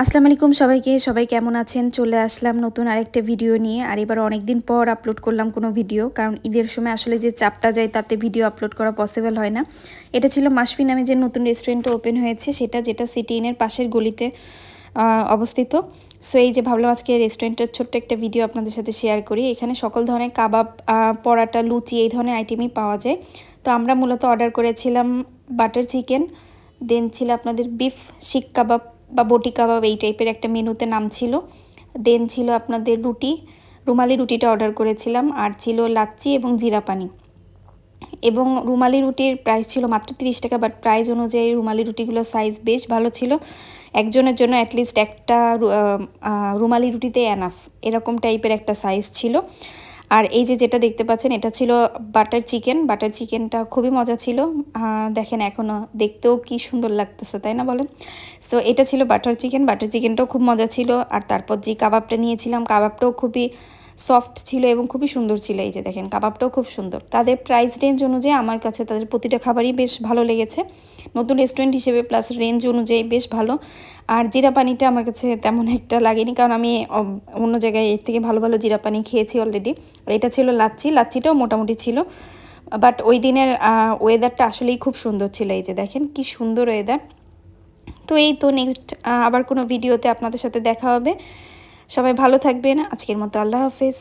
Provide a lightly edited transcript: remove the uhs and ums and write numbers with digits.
আসসালামু আলাইকুম সবাইকে। সবাই কেমন আছেন? চলে আসলাম নতুন আরেকটা ভিডিও নিয়ে। আর এবার অনেকদিন পর আপলোড করলাম কোনো ভিডিও। কারণ ঈদের সময় আসলে যে চাপটা যায় তাতে ভিডিও আপলোড করা পসিবল হয় না। এটা ছিল মাশফি নামে যে নতুন রেস্টুরেন্টটা ওপেন হয়েছে সেটা, যেটা সিটি ইনের পাশের গলিতে অবস্থিত। সো এই যে ভাবলাম আজকে রেস্টুরেন্টের ছোট্ট একটা ভিডিও আপনাদের সাথে শেয়ার করি। এখানে সকল ধরনের কাবাব, পরাটা, লুচি এই ধরনের আইটেমই পাওয়া যায়। তো আমরা মূলত অর্ডার করেছিলাম বাটার চিকেন, দেন ছিল আপনাদের বিফ শিক কাবাব বা বটি কাবাব, এই টাইপের একটা মেনুতে নাম ছিল। দেন ছিল আপনাদের রুটি, রুমালি রুটিটা অর্ডার করেছিলাম, আর ছিল লাচ্ছি এবং জিরা পানি। এবং রুমালি রুটির প্রাইস ছিল মাত্র 30 টাকা, বাট প্রাইস অনুযায়ী রুমালি রুটিগুলোর সাইজ বেশ ভালো ছিল। একজনের জন্য অ্যাটলিস্ট একটা রুমালি রুটিতে এনাফ, এরকম টাইপের একটা সাইজ ছিল। আর এই যে যেটা দেখতে পাচ্ছেন এটা ছিল বাটার চিকেন। বাটার চিকেনটা খুবই মজা ছিল। দেখেন এখনও দেখতেও কি সুন্দর লাগতেছে, তাই না বলেন? সো এটা ছিল বাটার চিকেন। বাটার চিকেনটাও খুব মজা ছিল। আর তারপর যে কাবাবটা নিয়েছিলাম, কাবাবটাও খুবই সফট ছিল এবং খুবই সুন্দর ছিল। এই যে দেখেন কাবাবটাও খুব সুন্দর। তাদের প্রাইস রেঞ্জ অনুযায়ী আমার কাছে তাদের প্রতিটা খাবারই বেশ ভালো লেগেছে, নতুন রেস্টুরেন্ট হিসেবে প্লাস রেঞ্জ অনুযায়ী বেশ ভালো। আর জিরা পানিটা আমার কাছে তেমন একটা লাগেনি, কারণ আমি অন্য জায়গায় এর থেকে ভালো ভালো জিরা পানি খেয়েছি অলরেডি। আর এটা ছিল লাচ্ছি, লাচ্ছিটাও মোটামুটি ছিল। বাট ওই দিনের ওয়েদারটা আসলেই খুব সুন্দর ছিল। এই যে দেখেন কি সুন্দর ওয়েদার। তো এই তো নেক্সট আবার কোনো ভিডিওতে আপনাদের সাথে দেখা হবে। সবাই ভালো থাকবেন। আজকের মতো আল্লাহ হাফেজ।